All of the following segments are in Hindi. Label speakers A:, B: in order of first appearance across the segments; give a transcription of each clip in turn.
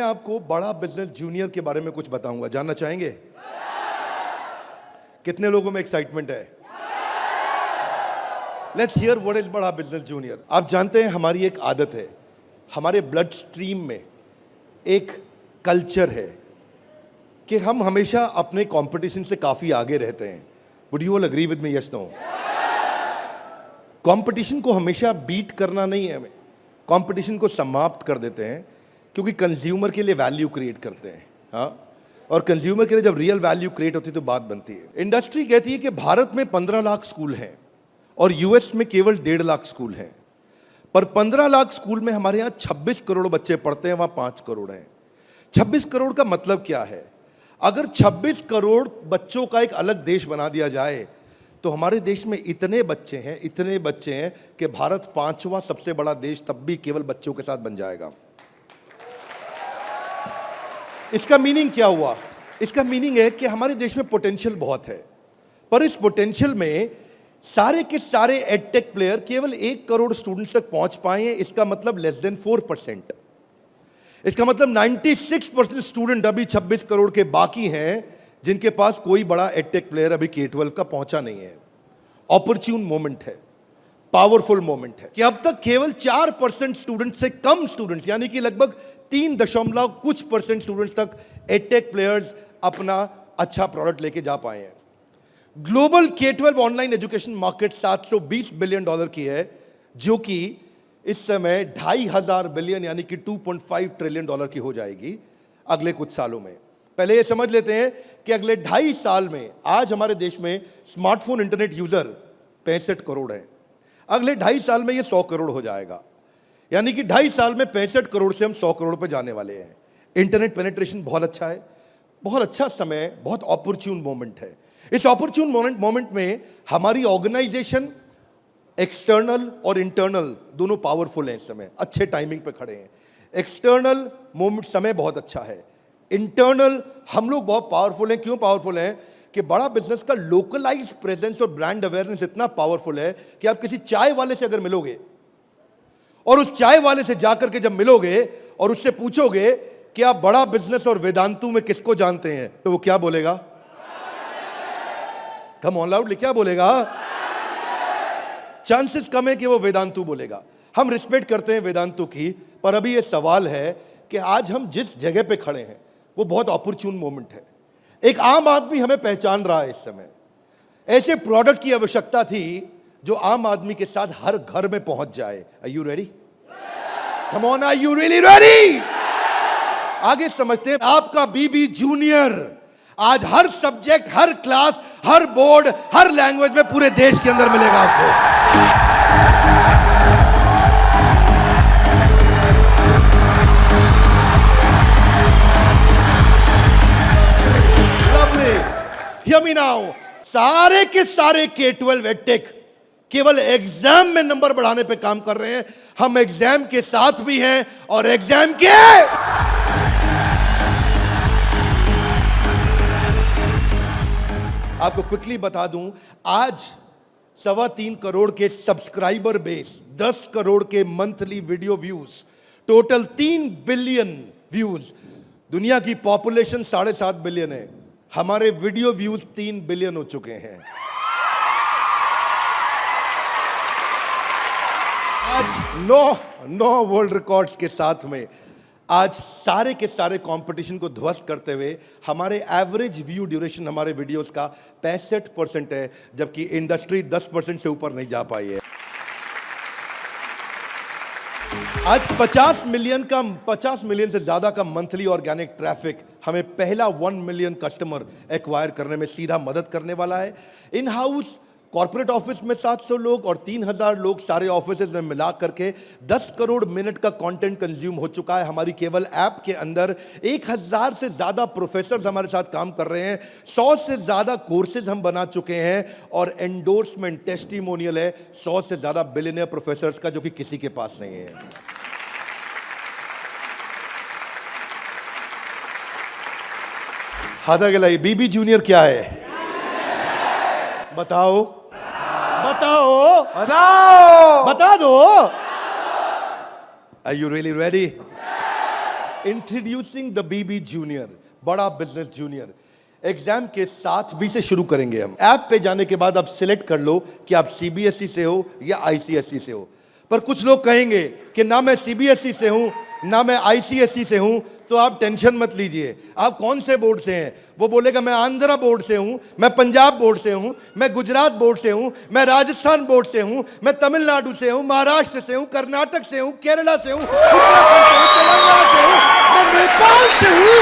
A: आपको बड़ा बिजनेस जूनियर के बारे में कुछ बताऊंगा, जानना चाहेंगे? कितने लोगों में एक्साइटमेंट है? लेट्स हियर व्हाट इज बड़ा बिजनेस जूनियर। आप जानते हैं हमारी एक आदत है, हमारे ब्लड स्ट्रीम में एक कल्चर है कि हम हमेशा अपने कंपटीशन से काफी आगे रहते हैं। Would you all agree with me? Yes, no? Competition को हमेशा बीट करना नहीं है, हमें कंपटीशन को समाप्त कर देते हैं, क्योंकि कंज्यूमर के लिए वैल्यू क्रिएट करते हैं। हाँ, और कंज्यूमर के लिए जब रियल वैल्यू क्रिएट होती है तो बात बनती है। इंडस्ट्री कहती है कि भारत में 15 लाख स्कूल हैं और यूएस में केवल 1.5 लाख स्कूल हैं, पर 15 लाख स्कूल में हमारे यहाँ 26 करोड़ बच्चे पढ़ते हैं, वहाँ 5 करोड़ हैं। 26 करोड़ का मतलब क्या है? अगर 26 करोड़ बच्चों का एक अलग देश बना दिया जाए तो हमारे देश में इतने बच्चे हैं कि भारत 5वां सबसे बड़ा देश तब भी केवल बच्चों के साथ बन जाएगा। इसका मीनिंग क्या हुआ? इसका मीनिंग है कि हमारे देश में पोटेंशियल बहुत है, पर इस पोटेंशियल में सारे के सारे एडटेक प्लेयर केवल 1 करोड़ स्टूडेंट्स तक पहुंच पाए हैं। इसका मतलब लेस देन 4%। इसका मतलब 96% स्टूडेंट अभी 26 करोड़ के बाकी हैं जिनके पास कोई बड़ा एडटेक प्लेयर अभी K-12 का पहुंचा नहीं है। ऑपर्च्यून मोमेंट है, पावरफुल मोमेंट है कि अब तक केवल 4% स्टूडेंट से कम स्टूडेंट्स, यानी कि लगभग 3% स्टूडेंट्स तक एडटेक प्लेयर्स अपना अच्छा प्रोडक्ट लेके जा पाए हैं। Global K-12 online education market $720 billion की है, जो कि इस समय 2,500 बिलियन यानी कि $2.5 ट्रिलियन की हो जाएगी अगले कुछ सालों में। पहले ये समझ लेते हैं कि अगले 2.5 साल में आज हमारे देश में स्मार्टफोन इंटरनेट यूजर 65 करोड़ हैं। अगले 2.5 साल में ये 100 करोड़ हो जाएगा, यानी कि 2.5 साल में 65 करोड़ से हम 100 करोड़ पे जाने वाले हैं। इंटरनेट पेनिट्रेशन बहुत अच्छा है, बहुत अच्छा समय, बहुत अपॉर्चुन मोमेंट है। इस अपॉर्चुन मोमेंट में हमारी ऑर्गेनाइजेशन एक्सटर्नल और इंटरनल दोनों पावरफुल हैं। इस समय अच्छे टाइमिंग पे खड़े हैं। एक्सटर्नल मोमेंट समय बहुत अच्छा है, इंटरनल हम लोग बहुत पावरफुल हैं। क्यों पावरफुल हैं? कि बड़ा बिजनेस का लोकलाइज्ड प्रेजेंस और ब्रांड अवेयरनेस इतना पावरफुल है कि आप किसी चाय वाले से अगर मिलोगे और उस चाय वाले से जाकर के जब मिलोगे और उससे पूछोगे कि आप बड़ा बिजनेस और वेदांतु में किसको जानते हैं, तो वो क्या बोलेगा? कम ऑन लाउडली, क्या बोलेगा? चांसेस कम है कि वो वेदांतु बोलेगा। हम रिस्पेक्ट करते हैं वेदांतु की, पर अभी ये सवाल है कि आज हम जिस जगह पे खड़े हैं वो बहुत अपॉर्चुन मोमेंट है। एक आम आदमी हमें पहचान रहा है इस समय। ऐसे प्रोडक्ट की आवश्यकता थी जो आम आदमी के साथ हर घर में पहुंच जाए। Are you ready? Come on, are you really ready? आगे समझते हैं। आपका बीबी जूनियर आज हर सब्जेक्ट, हर क्लास, हर बोर्ड, हर लैंग्वेज में पूरे देश के अंदर मिलेगा आपको। Hear me now. सारे के सारे K-12 एडटेक केवल एग्जाम में नंबर बढ़ाने पे काम कर रहे हैं। हम एग्जाम के साथ भी हैं और एग्जाम के आपको क्विकली बता दूं, आज 3.25 करोड़ के सब्सक्राइबर बेस, 10 करोड़ के monthly video views, total 3 billion views. दुनिया की पॉपुलेशन 7.5 बिलियन है, हमारे वीडियो व्यूज 3 बिलियन हो चुके हैं। आज 9 वर्ल्ड रिकॉर्ड्स के साथ में आज सारे के सारे कंपटीशन को ध्वस्त करते हुए हमारे एवरेज व्यू ड्यूरेशन हमारे वीडियोस का 65% है, जबकि इंडस्ट्री 10% से ऊपर नहीं जा पाई है। आज 50 मिलियन से ज्यादा का मंथली ऑर्गेनिक ट्रैफिक हमें पहला 1 मिलियन कस्टमर एक्वायर करने में सीधा मदद करने वाला है। इन हाउस कॉर्पोरेट ऑफिस में 700 लोग और 3,000 लोग सारे ऑफिस में मिला करके 10 करोड़ मिनट का कंटेंट कंज्यूम हो चुका है। हमारी केवल ऐप के अंदर 1,000 से ज्यादा प्रोफेसर्स हमारे साथ काम कर रहे हैं। 100 से ज्यादा कोर्सेज हम बना चुके हैं और एंडोर्समेंट टेस्टिमोनियल है 100 से ज्यादा बिलियनियर प्रोफेसर्स का, जो कि किसी के पास नहीं है। हाथा गलाई बीबी जूनियर क्या है? बताओ बताओ बताओ, बता दो। Are you really ready? Introducing the BB junior, बड़ा बिजनेस जूनियर। एग्जाम के साथ बी से शुरू करेंगे हम। ऐप पे जाने के बाद आप सिलेक्ट कर लो कि आप सीबीएसई से हो या आईसीएसई से हो। पर कुछ लोग कहेंगे कि ना मैं सीबीएसई से हूं ना मैं आईसीएसई से हूं, तो आप टेंशन मत लीजिए। आप कौन से बोर्ड से हैं? वो बोलेगा मैं आंध्रा बोर्ड से हूं, मैं पंजाब बोर्ड से हूं, मैं गुजरात बोर्ड से हूं, मैं राजस्थान बोर्ड से हूं, मैं तमिलनाडु से हूं, महाराष्ट्र से हूं, कर्नाटक से हूं, केरला से हूं, उत्तराखंड से हूं, तेलंगाना से हूं, मैं नेपाल से हूं।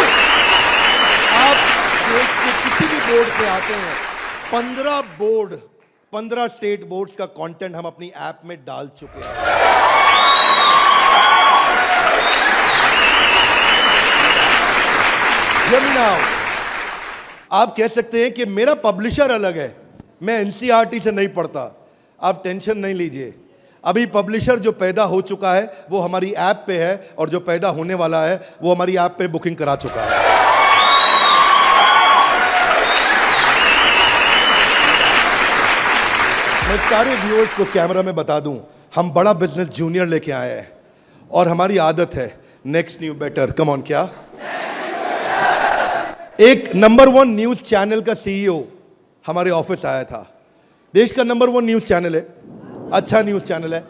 A: आप देश के किसी भी बोर्ड से आते हैं, 15 बोर्ड, 15 स्टेट बोर्ड्स का कंटेंट हम अपनी ऐप में डाल चुके हैं। आप कह सकते हैं कि मेरा पब्लिशर अलग है, मैं एनसीईआरटी से नहीं पढ़ता। आप टेंशन नहीं लीजिए, अभी पब्लिशर जो पैदा हो चुका है वो हमारी ऐप पे है, और जो पैदा होने वाला है वो हमारी ऐप पे बुकिंग करा चुका है। मैं सारे व्यूअर्स को कैमरा में बता दूं, हम बड़ा बिजनेस जूनियर लेके आए हैं, और हमारी आदत है next new better. Come on, क्या एक नंबर 1 न्यूज चैनल का सीईओ हमारे ऑफिस आया था। देश का नंबर 1 न्यूज चैनल है, अच्छा न्यूज चैनल है।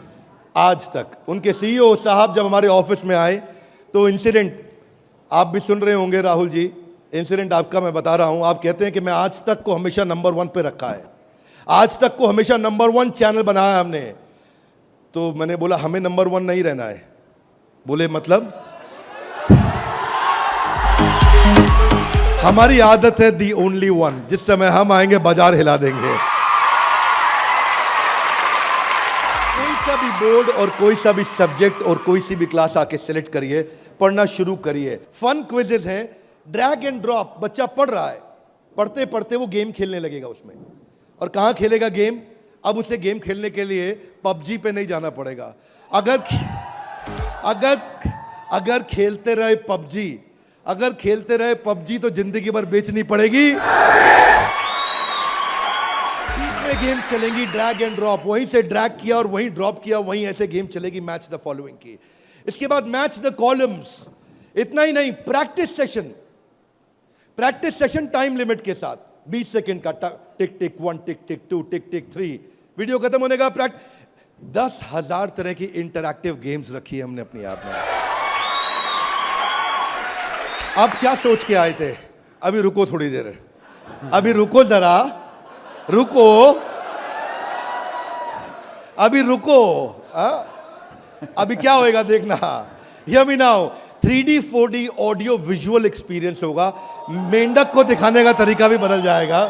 A: आज तक उनके सीईओ साहब जब हमारे ऑफिस में आए तो इंसिडेंट आप भी सुन रहे होंगे राहुल जी, इंसिडेंट आपका मैं बता रहा हूं। आप कहते हैं कि मैं आज तक को हमेशा नंबर 1 पे रखा है, आज तक को हमेशा नंबर 1 चैनल बनाया हमने। तो मैंने बोला हमें नंबर 1 नहीं रहना है। बोले मतलब? हमारी आदत है दी ओनली वन, जिस समय हम आएंगे बाजार हिला देंगे। कोई सा भी बोर्ड और कोई सा भी सब्जेक्ट और कोई सी भी क्लास आके सिलेक्ट करिए, पढ़ना शुरू करिए। फन क्विजेस हैं, ड्रैग एंड ड्रॉप। बच्चा पढ़ रहा है, पढ़ते पढ़ते वो गेम खेलने लगेगा उसमें। और कहां खेलेगा गेम? अब उसे गेम खेलने के लिए पबजी पे नहीं जाना पड़ेगा। अगर खेलते रहे पबजी, अगर खेलते रहे पबजी तो जिंदगी भर बेचनी पड़ेगी। बीच में गेम चलेंगी ड्रैग एंड ड्रॉप, वहीं से ड्रैग किया और वहीं ड्रॉप किया, वहीं ऐसे गेम चलेगी मैच द फॉलोइंग की। इसके बाद मैच द कॉलम्स। इतना ही नहीं, प्रैक्टिस सेशन टाइम लिमिट के साथ 20 सेकंड का, टिक टिक 1, टिक टिक 2, टिक टिक 3, वीडियो खत्म होने का 10,000 तरह की इंटरैक्टिव गेम्स रखी है हमने अपनी ऐप में। आप क्या सोच के आए थे? अभी रुको थोड़ी देर, अभी रुको जरा, रुको, अभी रुको। अभी क्या होएगा देखना। Hear me now, 3D 4D audio visual experience होगा। मेंढक को दिखाने का तरीका भी बदल जाएगा।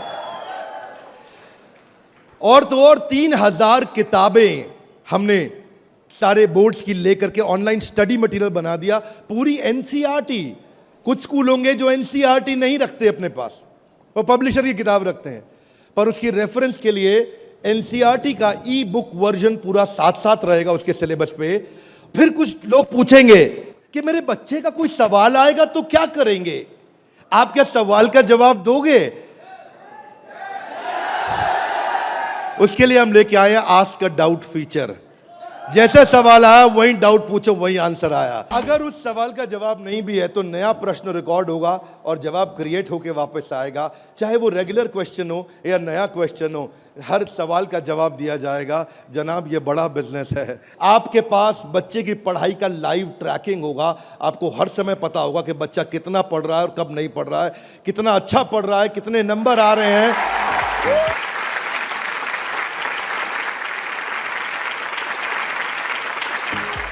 A: और तो और 3000 किताबें हमने सारे बोर्ड्स की लेकर के ऑनलाइन स्टडी मटेरियल बना दिया, पूरी एनसीईआरटी। कुछ स्कूल होंगे जो एनसीईआरटी नहीं रखते अपने पास, वो पब्लिशर की किताब रखते हैं, पर उसकी रेफरेंस के लिए एनसीईआरटी का ई बुक वर्जन पूरा साथ साथ रहेगा उसके सिलेबस पे। फिर कुछ लोग पूछेंगे कि मेरे बच्चे का कोई सवाल आएगा तो क्या करेंगे? आप क्या सवाल का जवाब दोगे? उसके लिए हम लेके आए हैं आस्क अ डाउट फीचर। जैसे सवाल आया वही डाउट पूछो, वही आंसर आया। अगर उस सवाल का जवाब नहीं भी है तो नया प्रश्न रिकॉर्ड होगा और जवाब क्रिएट होके वापस आएगा। चाहे वो रेगुलर क्वेश्चन हो या नया क्वेश्चन हो, हर सवाल का जवाब दिया जाएगा। जनाब, ये बड़ा बिजनेस है। आपके पास बच्चे की पढ़ाई का लाइव ट्रैकिंग होगा। आपको हर समय पता होगा कि बच्चा कितना पढ़ रहा है और कब नहीं पढ़ रहा है, कितना अच्छा पढ़ रहा है, कितने नंबर आ रहे हैं।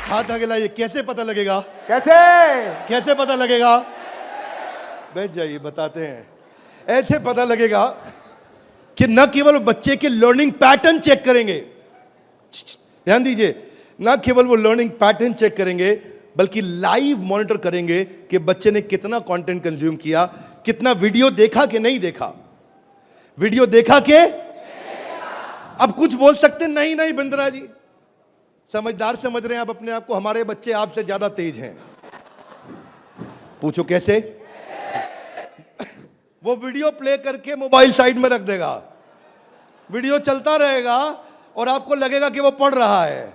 A: हाथ आगे लाइए। कैसे पता लगेगा? कैसे पता लगेगा? बैठ जाइए, बताते हैं। ऐसे पता लगेगा कि न केवल बच्चे के लर्निंग पैटर्न चेक करेंगे, ध्यान दीजिए, न केवल वो लर्निंग पैटर्न चेक करेंगे बल्कि लाइव मॉनिटर करेंगे कि बच्चे ने कितना कंटेंट कंज्यूम किया, कितना वीडियो देखा कि नहीं देखा। वीडियो देखा के? अब कुछ बोल सकते नहीं, नहीं बिंद्रा जी, समझदार समझ रहे हैं आप अपने आप को, हमारे बच्चे आपसे ज्यादा तेज हैं। पूछो कैसे? वो वीडियो प्ले करके मोबाइल साइड में रख देगा, वीडियो चलता रहेगा और आपको लगेगा कि वो पढ़ रहा है।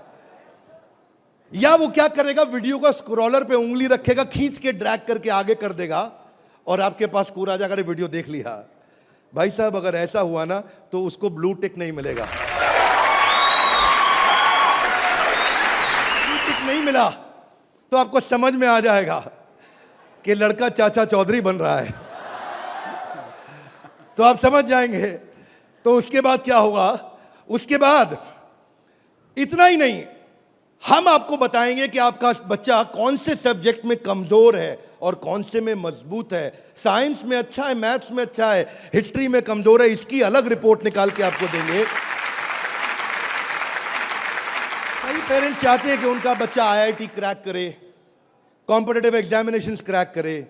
A: या वो क्या करेगा, वीडियो का स्क्रॉलर पे उंगली रखेगा, खींच के ड्रैग करके आगे कर देगा और आपके पास स्कोर आ जाएगा, वीडियो देख लिया। भाई साहब अगर ऐसा हुआ ना तो उसको ब्लू टिक नहीं मिलेगा। ब्लू टिक नहीं मिला तो आपको समझ में आ जाएगा कि लड़का चाचा चौधरी बन रहा है, तो आप समझ जाएंगे। तो उसके बाद क्या होगा, उसके बाद इतना ही नहीं, हम आपको बताएंगे कि आपका बच्चा कौन से सब्जेक्ट में कमजोर है और कौन से में मजबूत है। साइंस में अच्छा है, मैथ्स में अच्छा है, हिस्ट्री में कमजोर है, इसकी अलग रिपोर्ट निकाल के आपको देंगे। कई पेरेंट्स चाहते हैं कि उनका बच्चा आईआईटी क्रैक करे, कॉम्पिटिटिव एग्जामिनेशंस क्रैक करे।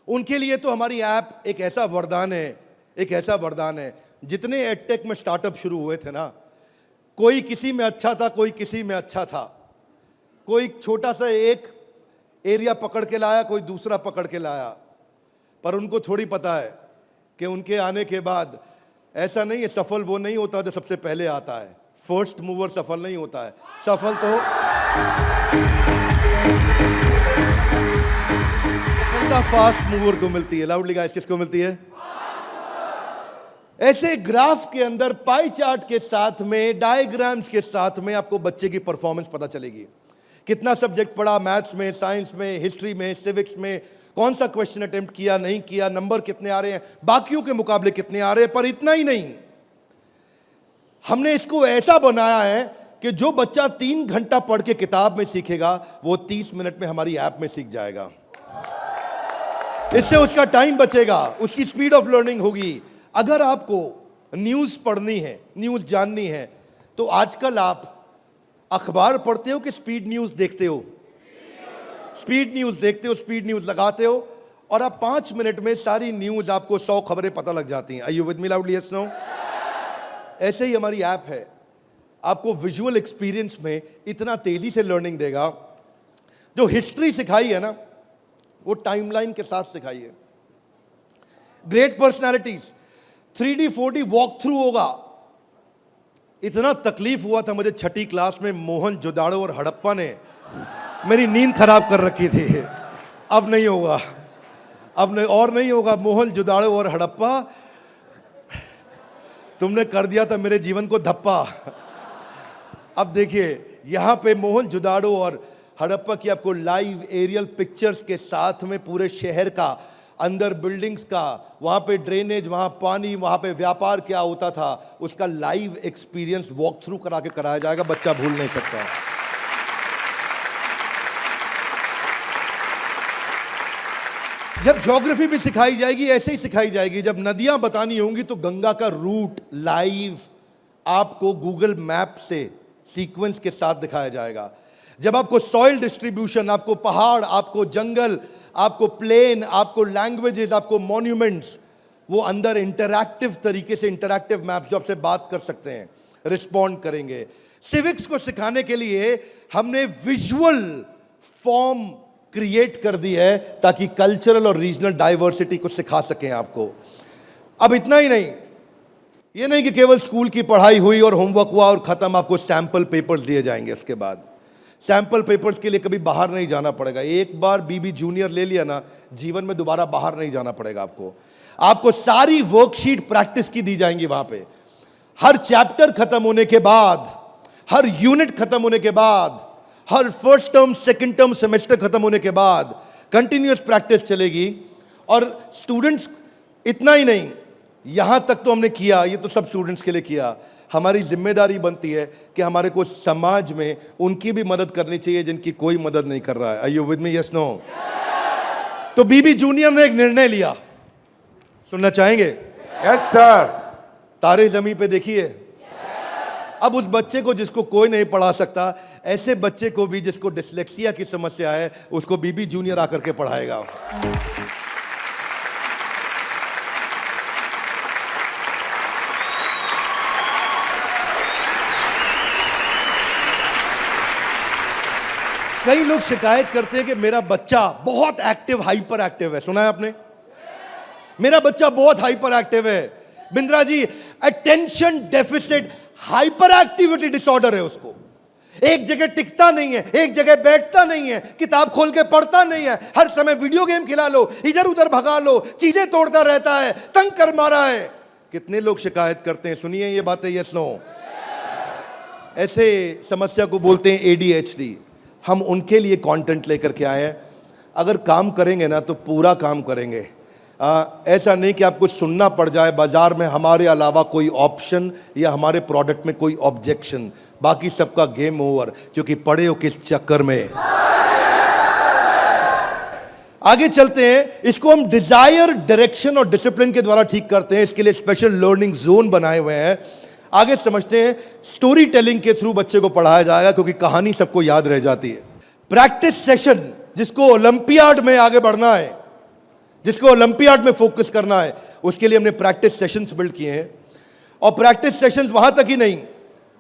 A: उनके लिए तो हमारी ऐप एक ऐसा वरदान है, एक ऐसा वरदान है। जितने एडटेक में स्टार्टअप शुरू हुए थे ना, कोई किसी में अच्छा था, कोई किसी में अच्छा था, कोई छोटा सा एक एरिया पकड़ के लाया, कोई दूसरा पकड़ के लाया, पर उनको थोड़ी पता है कि उनके आने के बाद ऐसा नहीं है, सफल वो नहीं होता जो सबसे पहले आता है। फर्स्ट मूवर सफल नहीं होता है, सफल तो फास्ट मूवर को मिलती है। लाउडली गाइस, किसको मिलती है? ऐसे ग्राफ के अंदर पाई चार्ट के साथ में, डायग्राम्स के साथ में आपको बच्चे की परफॉर्मेंस पता चलेगी। कितना सब्जेक्ट पढ़ा, मैथ्स में, साइंस में, हिस्ट्री में, सिविक्स में, कौन सा क्वेश्चन अटेम्प्ट किया, नहीं किया, नंबर कितने आ रहे हैं, बाकियों के मुकाबले कितने आ रहे हैं। पर इतना ही नहीं, हमने इसको ऐसा बनाया है कि जो बच्चा 3 घंटा पढ़ के किताब में सीखेगा, वो 30 मिनट में हमारी ऐप में सीख जाएगा। इससे उसका टाइम बचेगा, उसकी स्पीड ऑफ लर्निंग होगी। अगर आपको न्यूज़ पढ़नी है, न्यूज़ जाननी है, तो आजकल आप अखबार पढ़ते हो कि स्पीड न्यूज़ देखते हो? स्पीड न्यूज़ देखते हो, स्पीड न्यूज़ लगाते हो और आप 5 मिनट में सारी न्यूज़, आपको 100 खबरें पता लग जाती हैं। Are you with me loudly? Yes, no? ऐसे ही हमारी ऐप है, आपको विजुअल एक्सपीरियंस में इतना तेजी से लर्निंग देगा। जो हिस्ट्री सिखाई है ना, वो टाइमलाइन के साथ सिखाई है। Great personalities 3D 4D walk through होगा। इतना तकलीफ हुआ था मुझे 6ठी क्लास में, मोहन जोदाड़ो और हड़प्पा ने मेरी नींद खराब कर रखी थी। अब नहीं होगा, अब नहीं, और नहीं होगा। मोहन जोदाड़ो और हड़प्पा, तुमने कर दिया था मेरे जीवन को धप्पा। अब देखिए यहां पे मोहन जोदाड़ो और हड़प्पा की आपको लाइव एरियल पिक्चर्स के साथ में पूरे शहर का, अंदर बिल्डिंग्स का, वहां पे ड्रेनेज, वहां पानी, वहां पे व्यापार क्या होता था, उसका लाइव एक्सपीरियंस वॉक थ्रू करा के कराया जाएगा। बच्चा भूल नहीं सकता। जब ज्योग्राफी भी सिखाई जाएगी, ऐसे ही सिखाई जाएगी। जब नदियां बतानी होंगी तो गंगा का रूट लाइव आपको गूगल मैप से सीक्वेंस के साथ दिखाया जाएगा। जब आपको सॉइल डिस्ट्रीब्यूशन, आपको पहाड़, आपको जंगल, आपको प्लेन, आपको लैंग्वेजेस, आपको मॉन्यूमेंट्स, वो अंदर इंटरैक्टिव तरीके से, इंटरैक्टिव मैप जो आपसे बात कर सकते हैं, रिस्पॉन्ड करेंगे। सिविक्स को सिखाने के लिए हमने विजुअल फॉर्म क्रिएट कर दी है ताकि कल्चरल और रीजनल डाइवर्सिटी को सिखा सकें आपको। अब इतना ही नहीं, ये नहीं कि केवल स्कूल की पढ़ाई हुई और होमवर्क हुआ और खत्म, आपको सैंपल पेपर्स दिए जाएंगे। इसके बाद सैंपल पेपर्स के लिए कभी बाहर नहीं जाना पड़ेगा। एक बार बीबी जूनियर ले लिया ना, जीवन में दोबारा बाहर नहीं जाना पड़ेगा आपको सारी वर्कशीट प्रैक्टिस की दी जाएंगी वहां पे। हर चैप्टर खत्म होने के बाद, हर यूनिट खत्म होने के बाद, हर first term, second term, semester खत्म होने के बाद कंटिन्यूअस प्रैक्टिस चलेगी। और स्टूडेंट्स, इतना ही नहीं, यहां तक तो हमने किया, ये तो सब स्टूडेंट्स के लिए किया। हमारी जिम्मेदारी बनती है कि हमारे को समाज में उनकी भी मदद करनी चाहिए जिनकी कोई मदद नहीं कर रहा है। Are you with me? Yes, no? तो बीबी जूनियर ने एक निर्णय लिया, सुनना चाहेंगे?
B: Yes sir.
A: तारे जमीन पे देखिए। अब उस बच्चे को जिसको कोई नहीं पढ़ा सकता, ऐसे बच्चे को भी जिसको डिसलेक्सिया की समस्या है, उसको बीबी जूनियर आकर के पढ़ाएगा। कई लोग शिकायत करते हैं कि मेरा बच्चा बहुत एक्टिव, हाइपर एक्टिव है। सुना है आपने? मेरा बच्चा बहुत हाइपर एक्टिव है। Bindra ji, attention deficit hyperactivity disorder है उसको। एक जगह टिकता नहीं है, एक जगह बैठता नहीं है, किताब खोल के पढ़ता नहीं है, हर समय वीडियो गेम खिला लो, इधर उधर भगा लो, चीजें तोड़ता रहता है, तंग कर मारा है। कितने लोग शिकायत करते हैं, सुनिए ये बातें, यस नो। ऐसे समस्या को बोलते हैं एडीएचडी। हम उनके लिए कंटेंट लेकर के आए हैं। अगर काम करेंगे ना तो पूरा काम करेंगे। ऐसा नहीं कि आपको सुनना पड़ जाए बाजार में हमारे अलावा कोई ऑप्शन या हमारे प्रोडक्ट में कोई ऑब्जेक्शन, बाकी सबका गेम ओवर, क्योंकि पड़े हो किस चक्कर में। आगे चलते हैं। इसको हम डिजायर, डायरेक्शन और डिसिप्लिन के द्वारा ठीक करते हैं। इसके लिए स्पेशल लर्निंग जोन बनाए हुए हैं। आगे समझते हैं। स्टोरी टेलिंग के थ्रू बच्चे को पढ़ाया जाएगा, क्योंकि कहानी सबको याद रह जाती है। प्रैक्टिस सेशन, जिसको ओलंपियाड में आगे बढ़ना है, जिसको ओलंपियाड में फोकस करना है, उसके लिए हमने प्रैक्टिस सेशंस बिल्ड किए हैं। और प्रैक्टिस सेशंस वहां तक ही नहीं,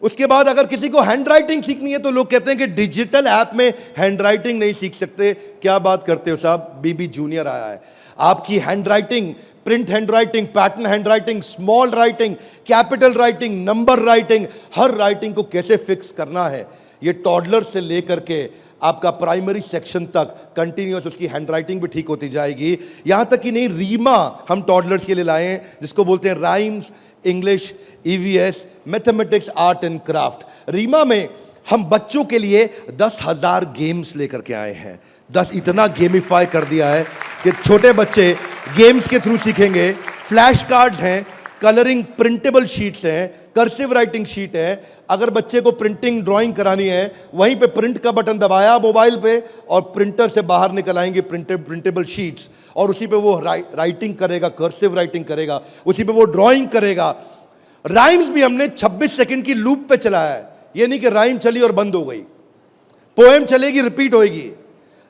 A: उसके बाद अगर किसी को हैंड राइटिंग सीखनी है तो लोग कहते हैं कि डिजिटल ऐप में हैंड राइटिंग नहीं सीख सकते। क्या बात करते हो साहब, बीबी जूनियर आया है। आपकी handwriting, print handwriting, pattern handwriting, small writing, capital writing, number writing, हर राइटिंग को कैसे फिक्स करना है, ये टॉडलर से लेकर के आपका प्राइमरी सेक्शन तक कंटिन्यूअस उसकी हैंडराइटिंग भी ठीक होती जाएगी। यहां तक कि नहीं, रीमा हम टॉडलर्स के लिए लाए हैं, जिसको बोलते हैं rhymes, English, EVS, mathematics, art and craft. रीमा में हम बच्चों के लिए 10,000 गेम्स लेकर के आए हैं। 10 इतना गेमिफाई कर दिया है कि छोटे बच्चे गेम्स के थ्रू सीखेंगे। फ्लैश कार्ड्स हैं, कलरिंग प्रिंटेबल शीट्स हैं, कर्सिव राइटिंग शीट है। अगर बच्चे को प्रिंटिंग ड्राइंग करानी है, वहीं पे प्रिंट का बटन दबाया मोबाइल पे और प्रिंटर से बाहर निकल आएंगे प्रिंटेबल शीट्स, और उसी पे वो राइटिंग करेगा, कर्सिव राइटिंग करेगा, उसी पे वो ड्राइंग करेगा। राइम्स भी हमने 26 सेकंड की लूप पे चलाया है। ये नहीं कि राइम चली और बंद हो गई। पोएम चलेगी, रिपीट होएगी।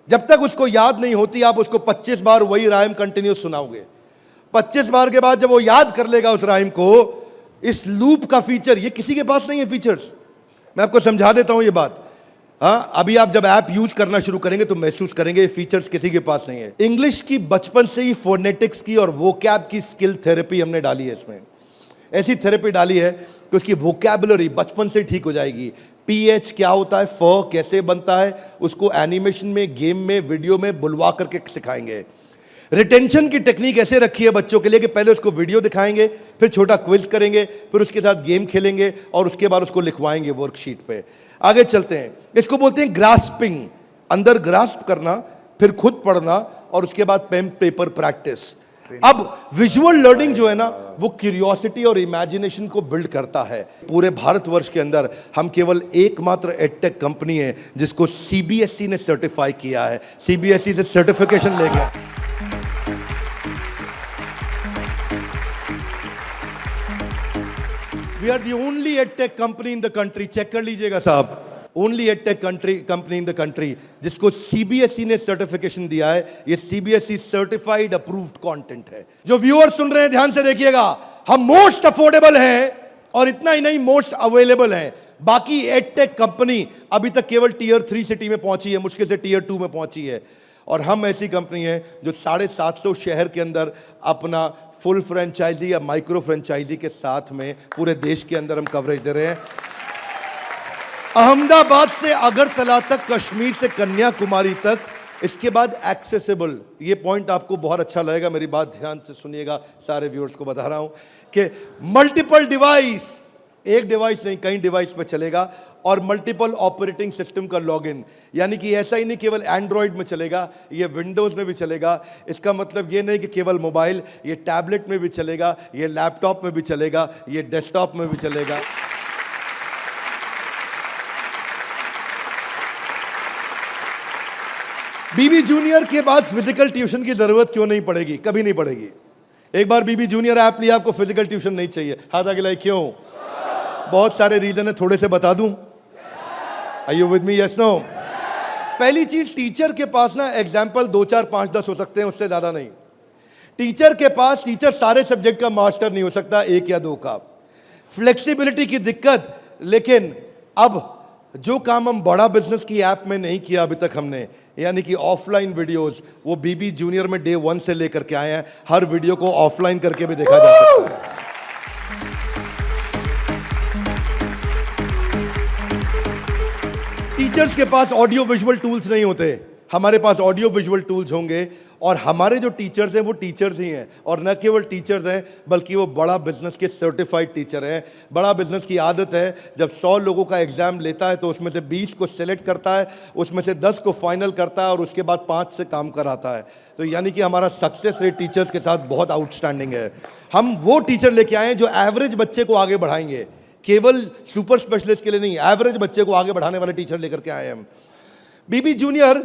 A: जब तक उसको याद नहीं होती, आप उसको 25 बार वही राइम कंटिन्यूस सुनाओगे। 25 बार के बाद जब वो याद कर लेगा उस राइम को, इस लूप का फीचर, ये किसी के पास नहीं है फीचर्स। मैं आपको समझा देता हूं ये बात। अभी आप जब ऐप यूज करना शुरू करेंगे तो महसूस करेंगे ये फीचर्स किसी के पास नहीं है। इंग्लिश की बचपन से ही फोनेटिक्स की और वोकैब की स्किल थेरेपी हमने डाली है इसमें। ऐसी थेरेपी डाली है कि उसकी वोकैबुलरी बचपन से ठीक हो जाएगी। पीएच क्या होता है, फ कैसे बनता है, उसको एनिमेशन में, गेम में, वीडियो में बुलवा करके सिखाएंगे। रिटेंशन की टेक्निक ऐसे रखी है बच्चों के लिए कि पहले उसको वीडियो दिखाएंगे, फिर छोटा क्विज करेंगे, फिर उसके साथ गेम खेलेंगे और उसके बाद उसको लिखवाएंगे वर्कशीट पे। आगे चलते हैं। इसको बोलते हैं ग्रास्पिंग, अंदर ग्रास्प करना, फिर खुद पढ़ना और उसके बाद पेन पेपर प्रैक्टिस। अब विजुअल लर्निंग जो है ना, वो क्यूरियोसिटी और इमेजिनेशन को बिल्ड करता है। पूरे भारतवर्ष के अंदर हम केवल एकमात्र एडटेक कंपनी है जिसको सीबीएसई ने सर्टिफाई किया है। सीबीएसई से सर्टिफिकेशन ले गया। We are the only edtech company in the country, चेक कर लीजिएगा साहब, only edtech company in the country जिसको सीबीएसई ने सर्टिफिकेशन दिया है। ये सीबीएसई सर्टिफाइड अप्रूव्ड कंटेंट है। जो व्यूअर सुन रहे हैं ध्यान से देखिएगा, हम मोस्ट अफोर्डेबल हैं और इतना ही नहीं, मोस्ट अवेलेबल हैं। बाकी एडटेक कंपनी अभी तक केवल टीयर 3 सिटी में पहुंची है, मुश्किल से टीयर 2 में पहुंची है। और हम ऐसी कंपनी है जो 750 शहर के अंदर अपना फुल फ्रेंचाइजी या माइक्रो फ्रेंचाइजी के साथ में पूरे देश के अंदर हम कवरेज दे रहे हैं। अहमदाबाद से अगरतला तक, कश्मीर से कन्याकुमारी तक, इसके बाद एक्सेसिबल। ये पॉइंट आपको बहुत अच्छा लगेगा, मेरी बात ध्यान से सुनिएगा, सारे व्यूअर्स को बता रहा हूं कि मल्टीपल डिवाइस, एक डिवाइस नहीं कई डिवाइस पे चलेगा, और मल्टीपल ऑपरेटिंग सिस्टम का लॉगिन। यानी कि ऐसा ही नहीं केवल एंड्रॉइड में चलेगा, ये विंडोज में भी चलेगा। इसका मतलब ये नहीं कि केवल मोबाइल, ये टैबलेट में भी चलेगा, ये लैपटॉप में भी चलेगा, ये डेस्कटॉप में भी चलेगा। बीबी जूनियर के बाद फिजिकल ट्यूशन की जरूरत क्यों नहीं पड़ेगी? कभी नहीं पड़ेगी। एक बार बीबी जूनियर ऐप लिया, आपको फिजिकल ट्यूशन नहीं चाहिए। हाथ आगे लाइए, क्यों? बहुत सारे रीजन है, थोड़े से बता दूं। Are you with me? Yes no? पहली चीज, टीचर के पास ना एग्जाम्पल 2 4 5 10 हो सकते हैं, उससे ज्यादा नहीं। टीचर के पास, टीचर सारे सब्जेक्ट का मास्टर नहीं हो सकता, 1 या 2 का। फ्लेक्सिबिलिटी की दिक्कत। लेकिन अब जो काम हम बड़ा बिजनेस की ऐप में नहीं किया अभी तक हमने, यानी कि ऑफलाइन वीडियोस, वो बीबी जूनियर में डे 1 से लेकर के आए हैं। हर वीडियो को ऑफलाइन करके भी देखा जा सकता है। टीचर्स के पास ऑडियो विजुअल टूल्स नहीं होते, हमारे पास ऑडियो विजुअल टूल्स होंगे। और हमारे जो टीचर्स हैं वो टीचर्स ही हैं, और न केवल टीचर्स हैं बल्कि वो बड़ा बिजनेस के सर्टिफाइड टीचर हैं। बड़ा बिजनेस की आदत है, जब 100 लोगों का एग्जाम लेता है तो उसमें से 20 को सेलेक्ट करता है, उसमें से 10 को फाइनल करता है और उसके बाद 5 से काम कराता है। तो यानी कि हमारा सक्सेस रेट टीचर्स के साथ बहुत आउटस्टैंडिंग है। हम वो टीचर लेके आए हैं जो एवरेज बच्चे को आगे बढ़ाएंगे, केवल सुपर स्पेशलिस्ट के लिए नहीं, एवरेज बच्चे को आगे बढ़ाने वाले टीचर लेकर के आए हैं हम। बीबी जूनियर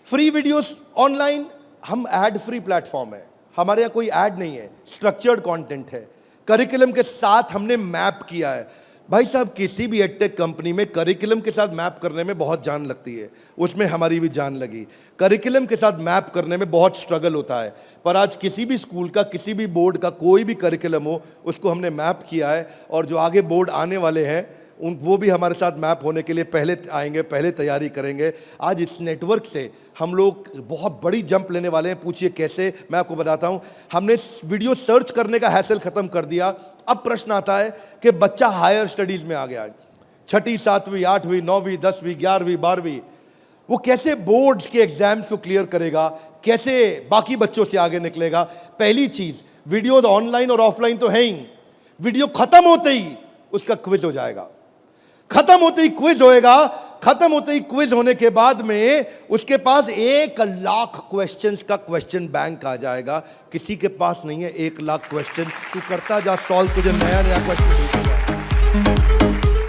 A: फ्री वीडियोस ऑनलाइन, हम एड फ्री प्लेटफॉर्म है, हमारे यहाँ कोई ऐड नहीं है, स्ट्रक्चर्ड कंटेंट है, करिकुलम के साथ हमने मैप किया है। भाई साहब, किसी भी एडटेक कंपनी में करिकुलम के साथ मैप करने में बहुत जान लगती है, उसमें हमारी भी जान लगी। करिकुलम के साथ मैप करने में बहुत स्ट्रगल होता है, पर आज किसी भी स्कूल का, किसी भी बोर्ड का कोई भी करिकुलम हो, उसको हमने मैप किया है। और जो आगे बोर्ड आने वाले हैं वो भी हमारे साथ मैप होने के लिए पहले आएंगे, पहले तैयारी करेंगे। आज इस नेटवर्क से हम लोग बहुत बड़ी जंप लेने वाले हैं। पूछिए कैसे, मैं आपको बताता हूं। हमने वीडियो सर्च करने का हैसल खत्म कर दिया। अब प्रश्न आता है कि बच्चा हायर स्टडीज में आ गया है, 6ठी 7वीं 8वीं 9वीं 10वीं 11वीं 12वीं, वो कैसे बोर्ड्स के एग्जाम्स को क्लियर करेगा, कैसे बाकी बच्चों से आगे निकलेगा। पहली चीज, वीडियोज ऑनलाइन और ऑफलाइन तो है ही, वीडियो खत्म होते ही उसका क्विज हो जाएगा, खत्म होते ही क्विज होएगा। खत्म होते ही क्विज होने के बाद में उसके पास 1 लाख क्वेश्चंस का क्वेश्चन बैंक आ जाएगा। किसी के पास नहीं है 1 लाख क्वेश्चन। तू करता जा सॉल्व, तुझे नया नया क्वेश्चन,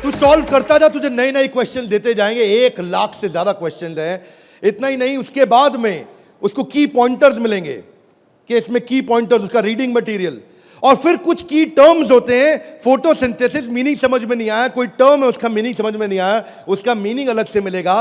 A: तू सॉल्व करता जा, तुझे नए नए क्वेश्चन देते जाएंगे। 1 लाख से ज्यादा क्वेश्चन हैं। इतना ही नहीं, उसके बाद में उसको की पॉइंटर्स मिलेंगे कि इसमें की पॉइंटर्स, उसका रीडिंग मटेरियल, और फिर कुछ की टर्म्स होते हैं। फोटोसिंथेसिस मीनिंग समझ में नहीं आया, कोई टर्म है उसका मीनिंग समझ में नहीं आया, उसका मीनिंग अलग से मिलेगा।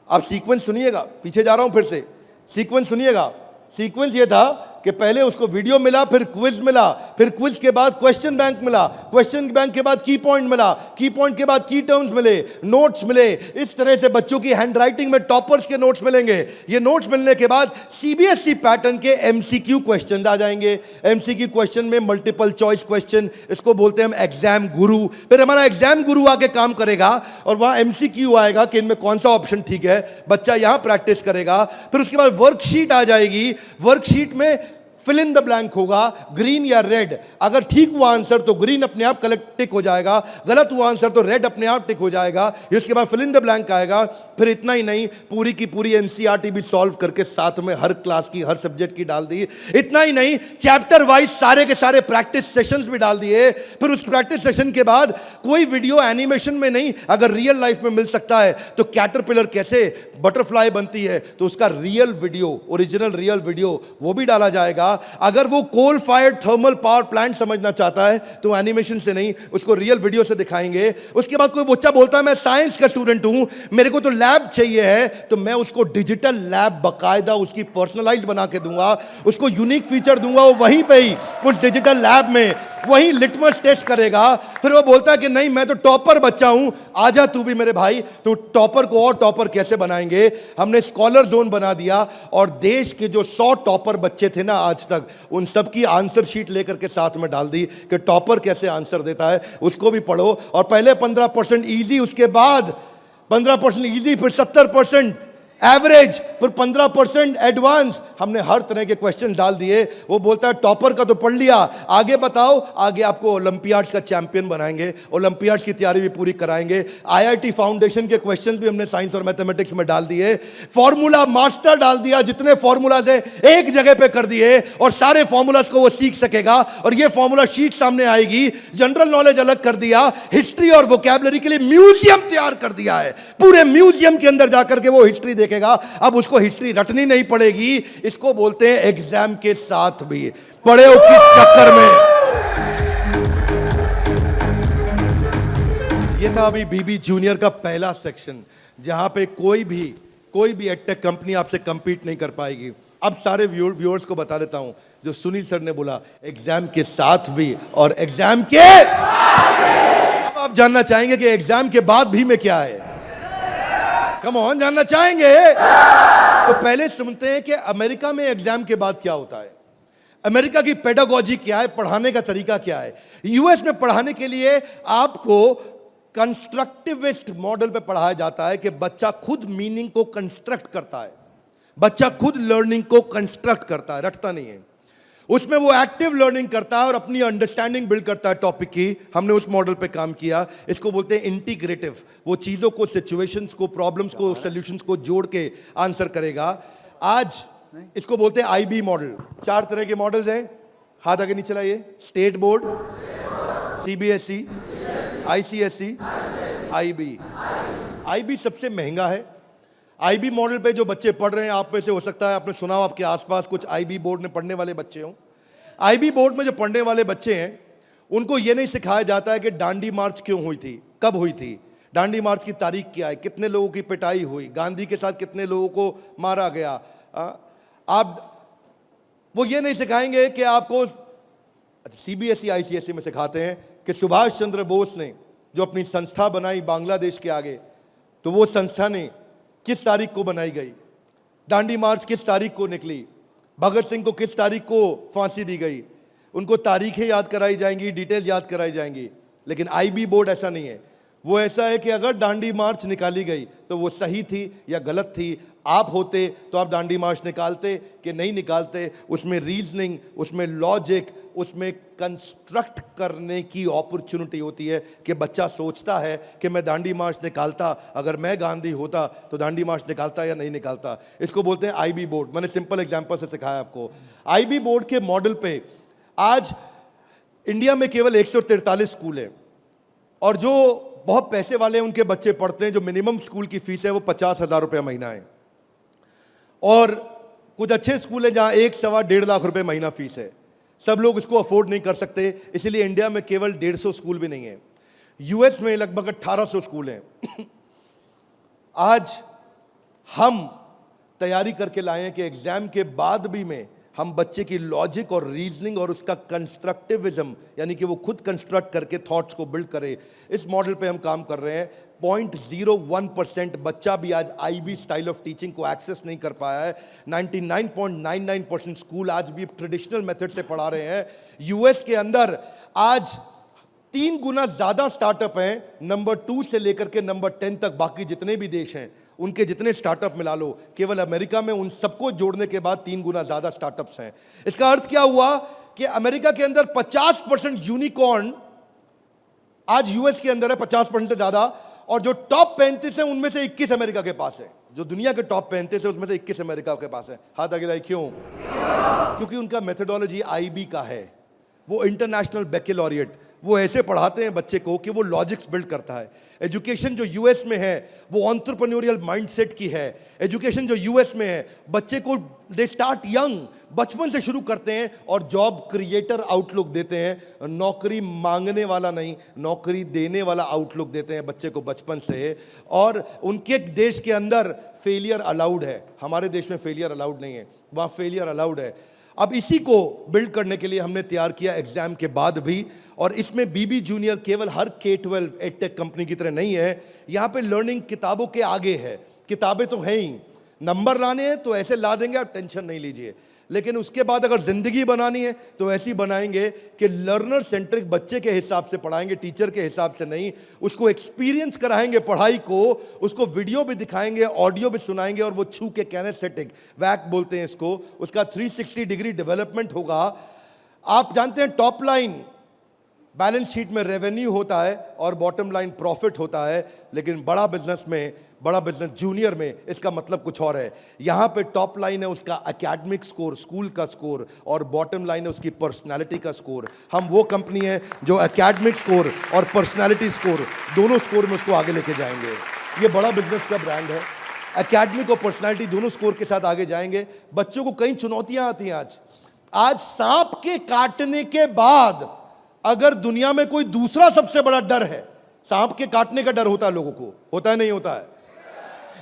A: आप सीक्वेंस सुनिएगा, पीछे जा रहा हूं फिर से, सीक्वेंस सुनिएगा। सीक्वेंस ये था कि पहले उसको वीडियो मिला, फिर क्विज मिला, फिर क्विज के बाद क्वेश्चन बैंक मिला, क्वेश्चन बैंक के बाद की पॉइंट मिला, की पॉइंट के बाद की टर्म्स मिले, नोट्स मिले। इस तरह से बच्चों की हैंडराइटिंग में टॉपर्स के नोट्स मिलेंगे। ये नोट्स मिलने के बाद सीबीएसई पैटर्न के एमसीक्यू क्वेश्चन आ जाएंगे। एमसीक्यू क्वेश्चन में मल्टीपल चॉइस क्वेश्चन, इसको बोलते हैं हम एग्जाम गुरु। फिर हमारा एग्जाम गुरु आके काम करेगा और वहां एमसीक्यू आएगा कि इनमें कौन सा ऑप्शन ठीक है, बच्चा यहां प्रैक्टिस करेगा। फिर उसके बाद वर्कशीट आ जाएगी, वर्कशीट में फिल इन द ब्लैंक होगा, ग्रीन या रेड। अगर ठीक हुआ आंसर तो ग्रीन अपने आप कलेक्ट टिक हो जाएगा, गलत हुआ आंसर तो रेड अपने आप टिक हो जाएगा। इसके बाद फिल इन द ब्लैंक आएगा। फिर इतना ही नहीं, पूरी की पूरी एनसीईआरटी भी सॉल्व करके साथ में हर क्लास की, हर सब्जेक्ट की डाल दी। इतना ही नहीं, चैप्टर वाइज सारे के सारे प्रैक्टिस सेशंस भी डाल दिए। फिर उस प्रैक्टिस सेशन के बाद कोई वीडियो एनिमेशन में नहीं, अगर रियल लाइफ में मिल सकता है तो कैटरपिलर कैसे बटरफ्लाई बनती है तो उसका real video, original real video वो भी डाला जाएगा। अगर वो coal fired thermal power plant समझना चाहता है तो एनिमेशन से नहीं, उसको रियल वीडियो से दिखाएंगे। उसके बाद कोई बच्चा बोलता है मैं साइंस का स्टूडेंट हूं, मेरे को तो लैब चाहिए है, तो मैं उसको डिजिटल लैब बकायदा उसकी पर्सनलाइज्ड बना के दूंगा, उसको यूनिक फीचर दूंगा। वो वहीं पे ही उस डिजिटल लैब में वही लिटमस टेस्ट करेगा। फिर वो बोलता है कि नहीं मैं तो टॉपर बच्चा हूं, आजा तू भी मेरे भाई। तो टॉपर को और टॉपर कैसे बनाएंगे, हमने स्कॉलर जोन बना दिया और देश के जो 100 टॉपर बच्चे थे ना आज तक, उन सबकी आंसर शीट लेकर के साथ में डाल दी कि टॉपर कैसे आंसर देता है, उसको भी पढ़ो। और पहले 15% इजी, उसके बाद 15% इजी, फिर 70% एवरेज, फिर 15% एडवांस। हमने हर तरह के क्वेश्चन डाल दिए। वो बोलता है टॉपर का तो पढ़ लिया, आगे बताओ। आगे आपको ओलंपियाड्स का चैंपियन बनाएंगे, ओलंपियाड्स की तैयारी भी पूरी कराएंगे। आईआईटी फाउंडेशन के क्वेश्चंस भी हमने साइंस और मैथमेटिक्स में डाल दिए। फॉर्मूला मास्टर डाल दिया, जितने फॉर्मूलाज है एक जगह पे कर दिए और सारे फॉर्मूलाज को वो सीख सकेगा। और ये फॉर्मूला शीट सामने आएगी। जनरल नॉलेज अलग कर दिया, हिस्ट्री और वोकैबुलरी के लिए म्यूजियम तैयार कर दिया है। पूरे म्यूजियम के अंदर जाकर के वो हिस्ट्री देखेगा। अब उसको हिस्ट्री रटनी नहीं पड़ेगी। इसको बोलते हैं एग्जाम के साथ भी पढ़े हो किस चक्कर में। ये था अभी बीबी जूनियर का पहला सेक्शन, जहां पे कोई भी एडटेक कंपनी आपसे कंपीट नहीं कर पाएगी। अब सारे व्यूअर्स को बता देता हूं, जो सुनील सर ने बोला एग्जाम के साथ भी और एग्जाम के, अब आप जानना चाहेंगे कि एग्जाम के बाद भी में क्या है। कम ऑन, जानना चाहेंगे तो पहले सुनते हैं कि अमेरिका में एग्जाम के बाद क्या होता है, अमेरिका की पेडागोजी क्या है, पढ़ाने का तरीका क्या है। यूएस में पढ़ाने के लिए आपको कंस्ट्रक्टिविस्ट मॉडल पे पढ़ाया जाता है कि बच्चा खुद मीनिंग को कंस्ट्रक्ट करता है, बच्चा खुद लर्निंग को कंस्ट्रक्ट करता है, रटता नहीं है। उसमें वो एक्टिव लर्निंग करता है और अपनी अंडरस्टैंडिंग बिल्ड करता है टॉपिक की। हमने उस मॉडल पे काम किया। इसको बोलते हैं इंटीग्रेटिव। वो चीजों को, सिचुएशंस को, प्रॉब्लम्स को, सॉल्यूशंस को जोड़ के आंसर करेगा। आज इसको बोलते हैं आईबी मॉडल। 4 तरह के मॉडल्स हैं, हाथ आगे नीचे लाइए। State board, CBSE, ICSE, IB. IB सबसे महंगा है। आईबी मॉडल पे जो बच्चे पढ़ रहे हैं, आप में से हो सकता है आपने सुना हो, आपके आसपास कुछ आईबी बोर्ड में पढ़ने वाले बच्चे हों। आईबी बोर्ड में जो पढ़ने वाले बच्चे हैं, उनको ये नहीं सिखाया जाता है कि डांडी मार्च क्यों हुई थी, कब हुई थी, डांडी मार्च की तारीख क्या है, कितने लोगों की पिटाई हुई, गांधी के साथ कितने लोगों को मारा गया। वो ये नहीं सिखाएंगे कि आपको, सीबीएसई आईसीएसई में सिखाते हैं कि सुभाष चंद्र बोस ने जो अपनी संस्था बनाई बांग्लादेश के आगे, तो वो संस्था ने किस तारीख को बनाई गई, डांडी मार्च किस तारीख को निकली, भगत सिंह को किस तारीख को फांसी दी गई। उनको तारीखें याद कराई जाएंगी, डिटेल याद कराई जाएंगी। लेकिन आईबी बोर्ड ऐसा नहीं है। वो ऐसा है कि अगर डांडी मार्च निकाली गई तो वो सही थी या गलत थी। आप होते तो आप डांडी मार्च निकालते कि नहीं निकालते। उसमें रीजनिंग, उसमें लॉजिक, उसमें कंस्ट्रक्ट करने की अपॉर्चुनिटी होती है कि बच्चा सोचता है कि मैं डांडी मार्च निकालता, अगर मैं गांधी होता तो डांडी मार्च निकालता या नहीं निकालता। इसको बोलते हैं आईबी बोर्ड। मैंने सिंपल एग्जांपल से सिखाया आपको। आईबी बोर्ड के मॉडल पे आज इंडिया में केवल 143 स्कूल हैं, और जो बहुत पैसे वाले हैं उनके बच्चे पढ़ते हैं। जो मिनिमम स्कूल की फीस है वो 50,000 रुपये महीना है, और कुछ अच्छे स्कूल हैं जहां 1-1.25 लाख रुपए महीना फीस है। सब लोग इसको अफोर्ड नहीं कर सकते, इसीलिए इंडिया में केवल 150 स्कूल भी नहीं है। यूएस में लगभग 1800 स्कूल हैं। आज हम तैयारी करके लाए हैं कि एग्जाम के बाद भी में हम बच्चे की लॉजिक और रीजनिंग और उसका कंस्ट्रक्टिविज्म, यानी कि वो खुद कंस्ट्रक्ट करके थॉट्स को बिल्ड करे, इस मॉडल पे हम काम कर रहे हैं। 0.01% बच्चा भी आज आईबी स्टाइल ऑफ टीचिंग को एक्सेस नहीं कर पाया है। 99.99% स्कूल आज भी ट्रेडिशनल मेथड से पढ़ा रहे हैं। यूएस के अंदर आज 3 गुना ज्यादा स्टार्टअप हैं, नंबर 2 से लेकर के नंबर 10 तक। बाकी जितने भी देश हैं उनके जितने स्टार्टअप मिला लो, केवल अमेरिका में उन सबको जोड़ने के बाद 3 गुना ज्यादा स्टार्टअप्स हैं। इसका अर्थ क्या हुआ कि अमेरिका के अंदर 50% यूनिकॉर्न आज यूएस के अंदर है, 50% से ज्यादा। और जो टॉप 35 है उनमें से 21 अमेरिका के पास है। जो दुनिया के टॉप 35 है उसमें से 21 अमेरिका के पास है। हाथ आगे लाइए। क्यों? क्योंकि उनका मेथोडोलॉजी आईबी का है। वो इंटरनेशनल बैकलॉरिएट, वो ऐसे पढ़ाते हैं बच्चे को कि वो लॉजिक्स बिल्ड करता है। एजुकेशन जो यूएस में है वो एंटरप्रेन्योरियल माइंडसेट की है। एजुकेशन जो यूएस में है, बच्चे को दे स्टार्ट यंग, बचपन से शुरू करते हैं और जॉब क्रिएटर आउटलुक देते हैं। नौकरी मांगने वाला नहीं, नौकरी देने वाला आउटलुक देते हैं बच्चे को बचपन से। और उनके देश के अंदर फेलियर अलाउड है, हमारे देश में फेलियर अलाउड नहीं है, वहाँ फेलियर अलाउड है। अब इसी को बिल्ड करने के लिए हमने तैयार किया एग्जाम के बाद भी। और इसमें बीबी जूनियर केवल हर K-12 एडटेक कंपनी की तरह नहीं है। यहाँ पे लर्निंग किताबों के आगे है। किताबें तो हैं ही, नंबर लाने हैं तो ऐसे ला देंगे, आप टेंशन नहीं लीजिए। लेकिन उसके बाद अगर जिंदगी बनानी है तो ऐसी बनाएंगे कि लर्नर सेंट्रिक बच्चे के हिसाब से पढ़ाएंगे, टीचर के हिसाब से नहीं। उसको एक्सपीरियंस कराएंगे पढ़ाई को, उसको वीडियो भी दिखाएंगे, ऑडियो भी सुनाएंगे, और वो छू के कैनेस्थेटिक वैक बोलते हैं इसको, उसका 360 डिग्री डेवलपमेंट होगा। आप जानते हैं टॉप लाइन बैलेंस शीट में रेवेन्यू होता है और बॉटम लाइन प्रॉफिट होता है, लेकिन बड़ा बिजनेस जूनियर में इसका मतलब कुछ और है। यहां पे टॉप लाइन है उसका एकेडमिक स्कोर, स्कूल का स्कोर, और बॉटम लाइन है उसकी पर्सनालिटी का स्कोर। हम वो कंपनी है जो एकेडमिक स्कोर और पर्सनालिटी स्कोर, दोनों स्कोर में उसको आगे लेके जाएंगे। ये बड़ा बिजनेस का ब्रांड है। एकेडमिक और पर्सनालिटी दोनों स्कोर के साथ आगे जाएंगे। बच्चों को कई चुनौतियां आती हैं। आज सांप के काटने के बाद अगर दुनिया में कोई दूसरा सबसे बड़ा डर है, सांप के काटने का डर होता है लोगों को, होता है नहीं होता है?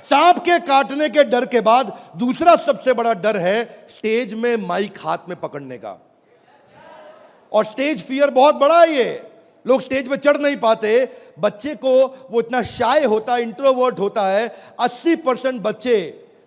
A: सांप के काटने के डर के बाद दूसरा सबसे बड़ा डर है स्टेज में माइक हाथ में पकड़ने का। और स्टेज फियर बहुत बड़ा है। ये लोग स्टेज पे चढ़ नहीं पाते। बच्चे को वो इतना शाय होता है, इंट्रोवर्ट होता है। 80% बच्चे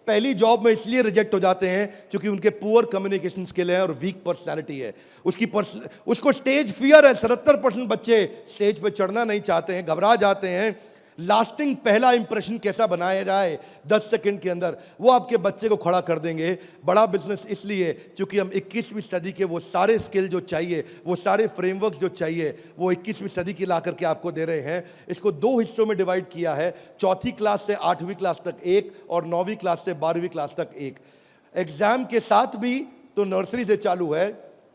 A: पहली जॉब में इसलिए रिजेक्ट हो जाते हैं क्योंकि उनके पुअर कम्युनिकेशन स्किल है और वीक पर्सनालिटी है। उसको स्टेज फियर है। 77% बच्चे स्टेज पे चढ़ना नहीं चाहते हैं, घबरा जाते हैं। लास्टिंग पहला इंप्रेशन कैसा बनाया जाए 10 सेकंड के अंदर, वो आपके बच्चे को खड़ा कर देंगे। बड़ा बिजनेस इसलिए क्योंकि हम 21वीं सदी के वो सारे स्किल जो चाहिए, वो सारे फ्रेमवर्क जो चाहिए, वो 21वीं सदी की ला करके आपको दे रहे हैं। इसको 2 हिस्सों में डिवाइड किया है, चौथी क्लास से 8वीं क्लास तक एक और 9वीं क्लास से 12वीं क्लास तक एक। एग्जाम के साथ भी तो नर्सरी से चालू है,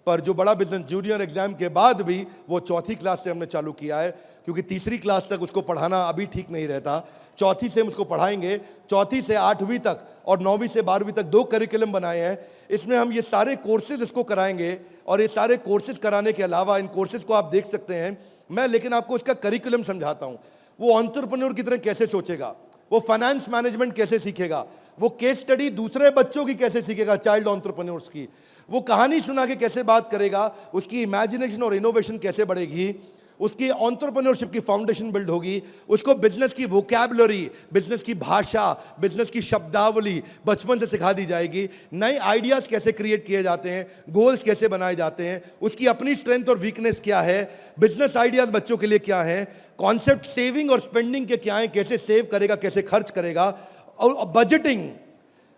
A: पर जो बड़ा बिजनेस जूनियर एग्जाम के बाद भी वो चौथी क्लास से हमने चालू किया है, क्योंकि तीसरी क्लास तक उसको पढ़ाना अभी ठीक नहीं रहता। चौथी से हम उसको पढ़ाएंगे, चौथी से 8वीं तक और 9वीं से 12वीं तक 2 करिकुलम बनाए हैं। इसमें हम ये सारे कोर्सेज इसको कराएंगे और ये सारे कोर्सेज कराने के अलावा इन कोर्सेज को आप देख सकते हैं मैं, लेकिन आपको इसका करिकुलम समझाता हूँ। वो एंटरप्रेन्योर की तरह कैसे सोचेगा, वो फाइनेंस मैनेजमेंट कैसे सीखेगा, वो केस स्टडी दूसरे बच्चों की कैसे सीखेगा, चाइल्ड एंटरप्रेन्योर्स की, वो कहानी सुना के कैसे बात करेगा, उसकी इमेजिनेशन और इनोवेशन कैसे बढ़ेगी, उसकी एंटरप्रेन्योरशिप की फाउंडेशन बिल्ड होगी, उसको बिजनेस की वोकैबुलरी, बिजनेस की भाषा, बिजनेस की शब्दावली बचपन से सिखा दी जाएगी। नए आइडियाज कैसे क्रिएट किए जाते हैं, गोल्स कैसे बनाए जाते हैं, उसकी अपनी स्ट्रेंथ और वीकनेस क्या है, बिजनेस आइडियाज बच्चों के लिए क्या है, कॉन्सेप्ट सेविंग और स्पेंडिंग के क्या है, कैसे सेव करेगा, कैसे खर्च करेगा, और budgeting,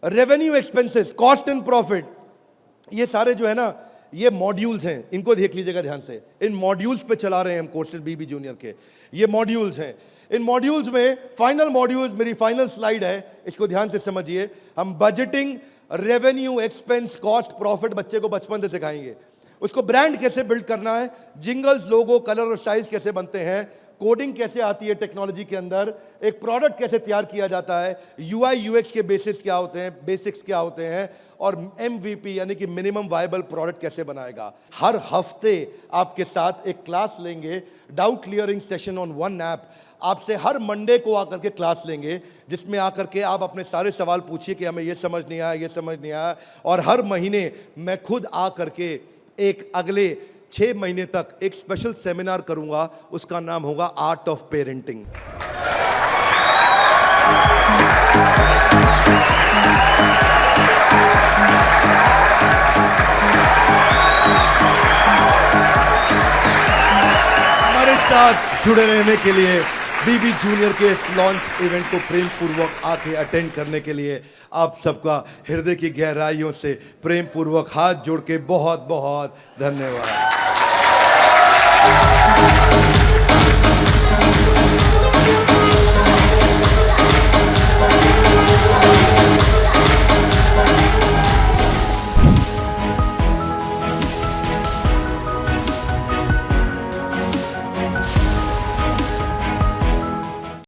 A: revenue expenses, cost and profit, ये सारे जो है ना ये मॉड्यूल्स हैं, इनको देख लीजिएगा ध्यान से। इन मॉड्यूल्स पे चला रहे हैं हम कोर्सेज बीबी जूनियर के, ये मॉड्यूल्स हैं। इन मॉड्यूल्स में फाइनल मॉड्यूल्स, मेरी फाइनल स्लाइड है, इसको ध्यान से समझिए। हम budgeting, revenue, expense, cost, profit बच्चे को बचपन से सिखाएंगे। उसको ब्रांड कैसे बिल्ड करना है, जिंगल्स, लोगो, कलर और स्टाइल्स कैसे बनते हैं, कोडिंग कैसे आती है टेक्नोलॉजी के अंदर, एक प्रोडक्ट कैसे तैयार किया जाता है, यूआई यूएक्स के बेसिक्स क्या होते हैं, बेसिक्स क्या होते हैं, और एमवीपी यानी कि मिनिमम वायबल प्रोडक्ट कैसे बनाएगा। हर हफ्ते आपके साथ एक क्लास लेंगे, doubt clearing session on one app. आपसे हर मंडे को आकर के क्लास लेंगे, जिसमें आकर के आप अपने सारे सवाल पूछिए कि हमें ये समझ नहीं आया, ये समझ नहीं आया। और हर महीने मैं खुद आकर के एक अगले 6 महीने तक एक स्पेशल सेमिनार करूंगा, उसका नाम होगा आर्ट ऑफ पेरेंटिंग। हमारे साथ जुड़े रहने के लिए, बीबी जूनियर के इस लॉन्च इवेंट को प्रेम पूर्वक आके अटेंड करने के लिए आप सबका हृदय की गहराइयों से प्रेम पूर्वक हाथ जोड़ के बहुत बहुत धन्यवाद।